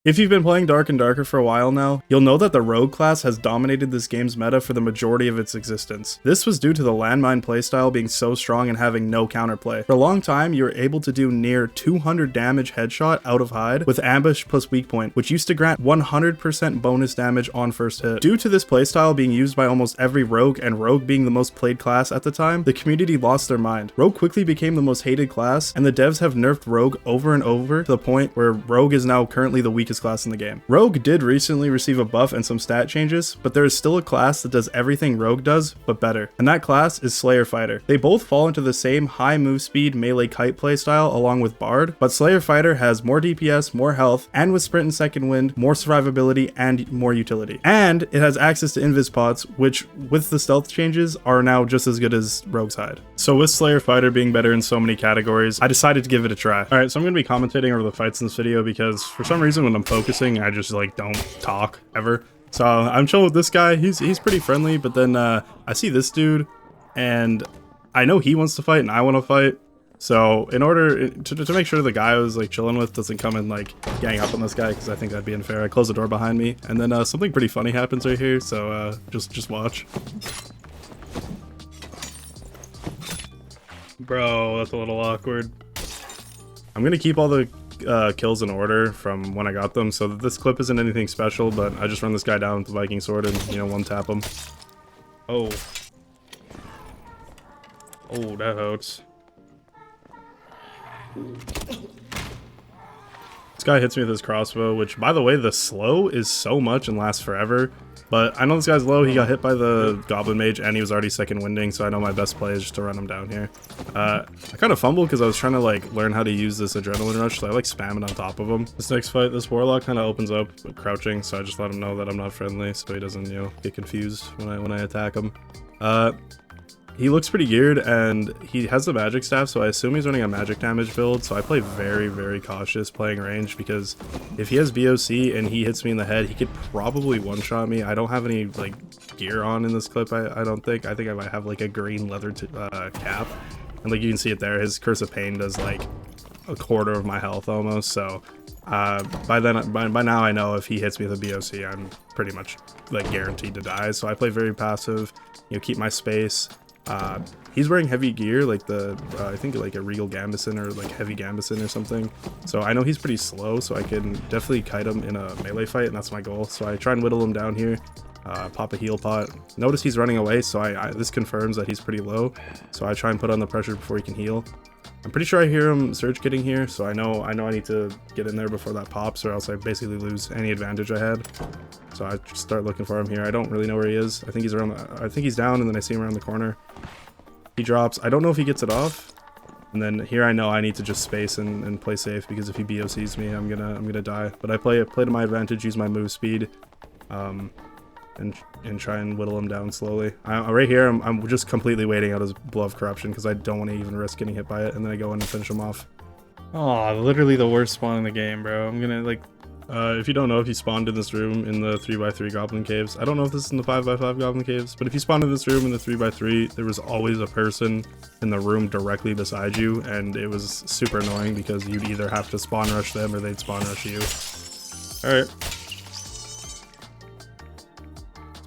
If you've been playing Dark and Darker for a while now, you'll know that the Rogue class has dominated this game's meta for the majority of its existence. This was due to the landmine playstyle being so strong and having no counterplay. For a long time, you were able to do near 200 damage headshot out of hide with ambush plus weak point, which used to grant 100% bonus damage on first hit. Due to this playstyle being used by almost every Rogue and Rogue being the most played class at the time, the community lost their mind. Rogue quickly became the most hated class, and the devs have nerfed Rogue over and over to the point where Rogue is now currently the weakest class in the game. Rogue did recently receive a buff and some stat changes, but there is still a class that does everything Rogue does, but better. And that class is Slayer Fighter. They both fall into the same high move speed melee kite playstyle along with Bard, but Slayer Fighter has more DPS, more health, and with Sprint and Second Wind, more survivability and more utility. And it has access to invis pots, which with the stealth changes are now just as good as Rogue's Hide. So with Slayer Fighter being better in so many categories, I decided to give it a try. Alright, so I'm going to be commentating over the fights in this video because for some reason when I'm focusing, I just like don't talk ever. So I'm chilling with this guy. He's pretty friendly, but then I see this dude and I know he wants to fight and I want to fight. So in order to make sure the guy I was like chilling with doesn't come and like gang up on this guy, because I think that'd be unfair, I close the door behind me and then something pretty funny happens right here. So just watch. Bro, that's a little awkward. I'm gonna keep all the kills in order from when I got them, so this clip isn't anything special, but I just run this guy down with the Viking sword and, you know, one tap him. Oh, that hurts. This guy hits me with his crossbow, which, by the way, the slow is so much and lasts forever. But I know this guy's low. He got hit by the goblin mage and he was already second winding, so I know my best play is just to run him down here. I kind of fumbled because I was trying to like learn how to use this adrenaline rush, so I like spamming on top of him. This next fight, this warlock kind of opens up crouching, so I just let him know that I'm not friendly so he doesn't, you know, get confused when I attack him. He looks pretty geared and he has the magic staff, so I assume he's running a magic damage build, so I play very, very cautious playing range, because if he has VOC and he hits me in the head, he could probably one-shot me. I don't have any like gear on in this clip, I don't think. I think I might have like a green leather cap, and like you can see it there, his Curse of Pain does like a quarter of my health almost, so by now I know if he hits me with a BOC, I'm pretty much like guaranteed to die, so I play very passive, you know, keep my space. He's wearing heavy gear, like I think like a Regal Gambison or like heavy Gambison or something. So I know he's pretty slow, so I can definitely kite him in a melee fight, and that's my goal. So I try and whittle him down here, pop a heal pot. Notice he's running away, so this confirms that he's pretty low. So I try and put on the pressure before he can heal. I'm pretty sure I hear him surge getting here, so I know I need to get in there before that pops, or else I basically lose any advantage I had. So I just start looking for him here. I don't really know where he is. I think he's around. I think he's down, and then I see him around the corner. He drops. I don't know if he gets it off. And then here I know I need to just space and play safe, because if he BOCs me, I'm gonna die. But I play to my advantage, use my move speed, and try and whittle him down slowly. Right here, I'm just completely waiting out his Blow of Corruption, because I don't want to even risk getting hit by it, and then I go in and finish him off. Oh, literally the worst spawn in the game, bro. I'm gonna like, if you don't know, if you spawned in this room in the 3x3 goblin caves, I don't know if this is in the 5x5 goblin caves, but if you spawned in this room in the 3x3, there was always a person in the room directly beside you, and it was super annoying because you'd either have to spawn rush them or they'd spawn rush you. Alright.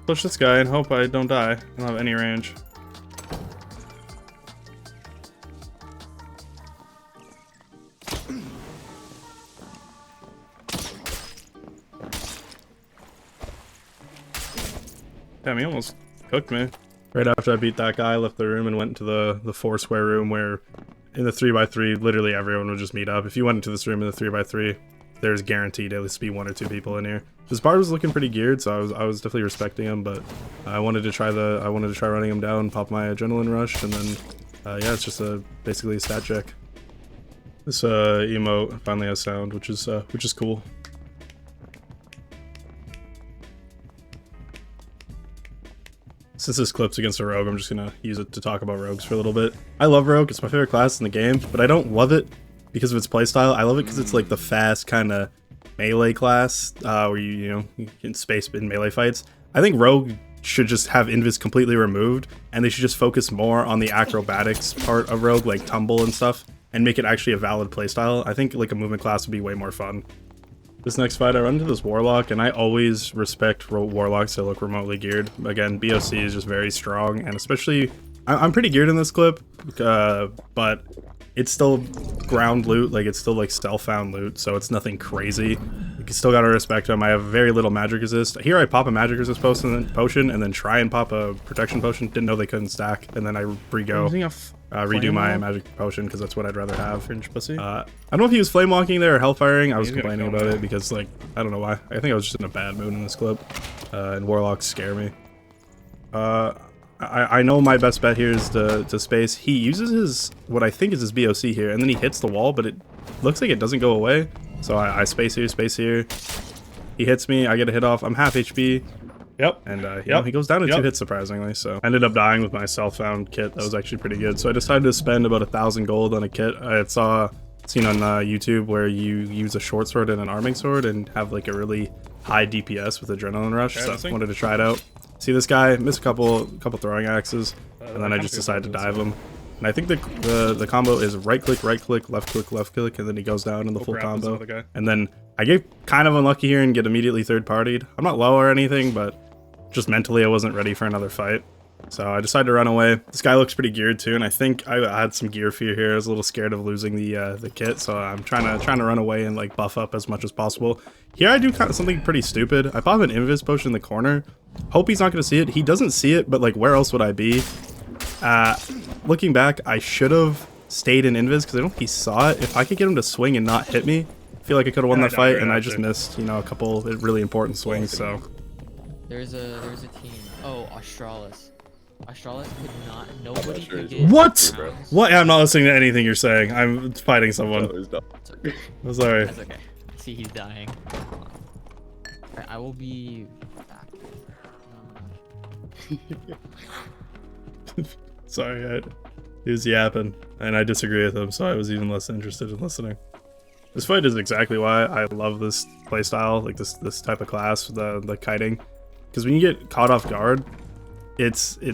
Push this guy and hope I don't die. I don't have any range. Damn, he almost cooked me. Right after I beat that guy, I left the room and went into the 4-square room, where in the 3x3, literally everyone would just meet up. If you went into this room in the 3x3, there's guaranteed at least be 1 or 2 people in here. His Bard was looking pretty geared, so I was definitely respecting him, but I wanted to try running him down, pop my adrenaline rush, and then yeah, it's just basically a stat check. This emote finally has sound, which is cool. Since this clip's against a rogue, I'm just gonna use it to talk about rogues for a little bit. I love rogue, it's my favorite class in the game, but I don't love it because of its playstyle. I love it because it's like the fast kind of melee class, where you can space in melee fights. I think rogue should just have invis completely removed, and they should just focus more on the acrobatics part of rogue, like tumble and stuff, and make it actually a valid playstyle. I think like a movement class would be way more fun. This next fight, I run into this warlock, and I always respect warlocks that look remotely geared. Again, BOC is just very strong, and especially, I'm pretty geared in this clip, but it's still ground loot, like it's still like stealth found loot, so it's nothing crazy. You still gotta respect them. I have very little magic resist. Here I pop a magic resist potion and then try and pop a protection potion. Didn't know they couldn't stack, and then I redo my magic potion because that's what I'd rather have. Fringe pussy. I don't know if he was flame walking there or hell firing. I was complaining about it because, like, I don't know why. I think I was just in a bad mood in this clip, and warlocks scare me. I know my best bet here is to space. He uses his, what I think is his BOC here, and then he hits the wall, but it looks like it doesn't go away. So I space here, space here. He hits me, I get a hit off. I'm half HP. Yep. And you know, he goes down to 2 hits surprisingly. So I ended up dying with my self-found kit. That was actually pretty good. So I decided to spend about 1,000 gold on a kit. I had seen on YouTube where you use a short sword and an arming sword and have like a really high DPS with adrenaline rush. So I wanted to try it out. See this guy miss a couple throwing axes, and then I just decided to dive him. And I think the combo is right click, left click, and then he goes down in the full combo. And then I get kind of unlucky here and get immediately third partied. I'm not low or anything, but just mentally I wasn't ready for another fight. So I decided to run away. This guy looks pretty geared too, and I think I had some gear fear here. I was a little scared of losing the kit, so I'm trying to run away and like buff up as much as possible. Here I do kind of something pretty stupid. I pop an invis potion in the corner. Hope he's not going to see it. He doesn't see it, but like where else would I be? Looking back, I should have stayed in invis because I don't think he saw it. If I could get him to swing and not hit me, I feel like I could have won that fight, and I just missed, you know, a couple really important swings. So there's a team. Oh, Australis. Australis could not. Nobody could get. What? What? I'm not listening to anything you're saying. I'm fighting someone. I'm sorry. That's okay. I see he's dying. Alright, I will be back. Sorry, he was yapping, and I disagree with him, so I was even less interested in listening. This fight is exactly why I love this playstyle, like this type of class, the kiting, because when you get caught off guard, it's you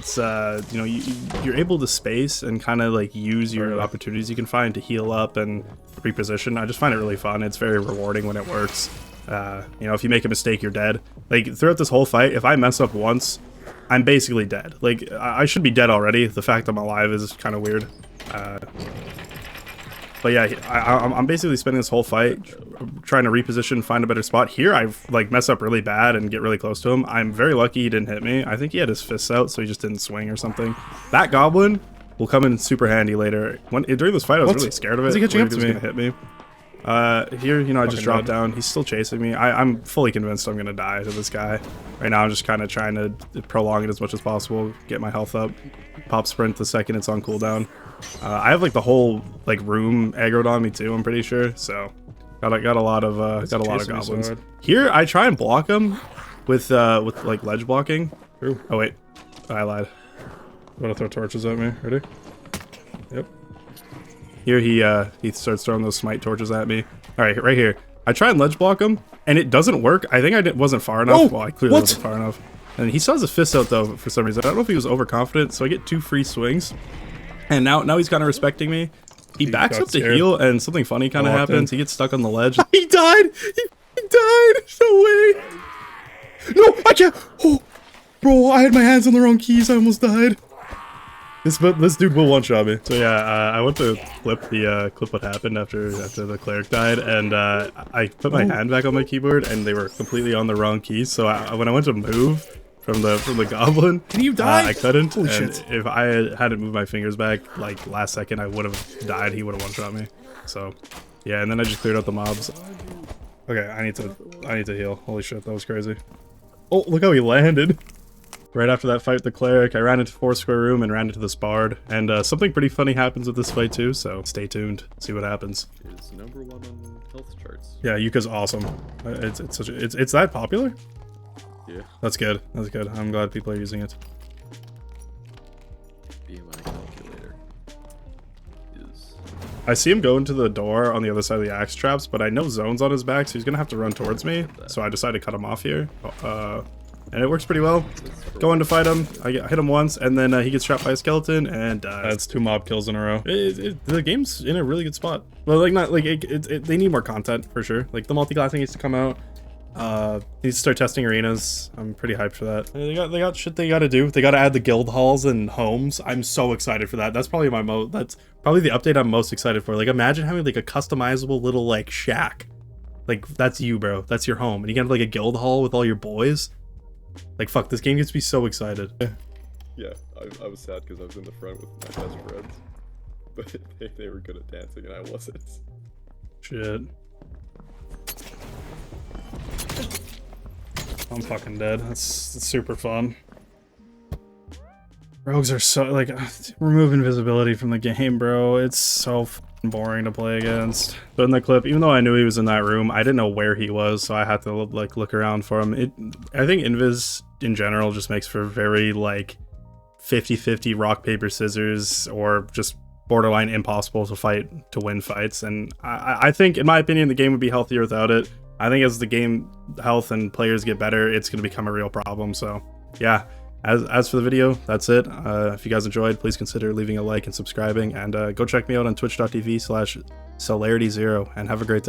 know, you're able to space and kind of like use your opportunities you can find to heal up and reposition. I just find it really fun. It's very rewarding when it works. You know, if you make a mistake, you're dead. Like throughout this whole fight, if I mess up once, I'm basically dead. Like I should be dead already. The fact I'm alive is kind of weird. But yeah, I'm basically spending this whole fight trying to reposition, find a better spot. Here I like mess up really bad and get really close to him. I'm very lucky he didn't hit me. I think he had his fists out, so he just didn't swing or something. That goblin will come in super handy later. During this fight, I was really scared of it. Is he catching up to me? Gonna hit me. Here, you know, I just dropped down. He's still chasing me. I'm fully convinced I'm gonna die to this guy. Right now, I'm just kind of trying to prolong it as much as possible, get my health up, pop sprint the second it's on cooldown. I have like the whole like room aggroed on me too. I'm pretty sure. So got a lot of goblins. Here, I try and block him with like ledge blocking. Ooh. Oh wait, I lied. I'm gonna throw torches at me. Ready? Yep. Here he starts throwing those smite torches at me. All right, right here. I try and ledge block him, and it doesn't work. I think I wasn't far enough. Oh, well, I clearly wasn't far enough. And he still has his fist out though for some reason. I don't know if he was overconfident, so I get 2 free swings. And now he's kind of respecting me. He backs up to heal, and something funny kind of happens. He gets stuck on the ledge. He died. He died. No way. No, I can't. Oh, bro, I had my hands on the wrong keys. I almost died. This dude will one-shot me. So yeah, I went to clip what happened after the cleric died, and I put my hand back on my keyboard, and they were completely on the wrong keys. So when I went to move from the goblin, can you die? I couldn't. Holy and shit! If I hadn't moved my fingers back like last second, I would have died. He would have one-shot me. So yeah, and then I just cleared out the mobs. Okay, I need to heal. Holy shit, that was crazy. Oh, look how he landed. Right after that fight with the cleric, I ran into Foursquare Room and ran into this bard, and something pretty funny happens with this fight too, so stay tuned, see what happens. It's #1 on health charts. Yeah, Yuka's awesome. It's that popular? Yeah. That's good, that's good. I'm glad people are using it. BMI calculator is... I see him go into the door on the other side of the axe traps, but I know Zone's on his back, so he's gonna have to run towards me, so I decided to cut him off here. and it works pretty well. Go in to fight him. I hit him once, and then he gets shot by a skeleton and dies. That's 2 mob kills in a row. The game's in a really good spot. Well, like not like they need more content for sure. Like the multi-classing needs to come out. Needs to start testing arenas. I'm pretty hyped for that. They got shit they gotta do. They gotta add the guild halls and homes. I'm so excited for that. That's probably that's probably the update I'm most excited for. Like imagine having like a customizable little like shack. Like that's you, bro. That's your home, and you can have like a guild hall with all your boys. Like fuck, this game gets me so excited. Yeah, I was sad because I was in the front with my best friends, but they were good at dancing and I wasn't. Shit. I'm fucking dead. That's super fun. Rogues are so like remove invisibility from the game, bro. It's so boring to play against. But in the clip, even though I knew he was in that room, I didn't know where he was, so I had to like look around for him. I think invis in general just makes for very like 50-50 rock paper scissors, or just borderline impossible to win fights. And I think, in my opinion, the game would be healthier without it. I think as the game health and players get better, it's going to become a real problem. So yeah, as for the video, that's it. If you guys enjoyed, please consider leaving a like and subscribing, and go check me out on twitch.tv/celarityzero, and have a great day.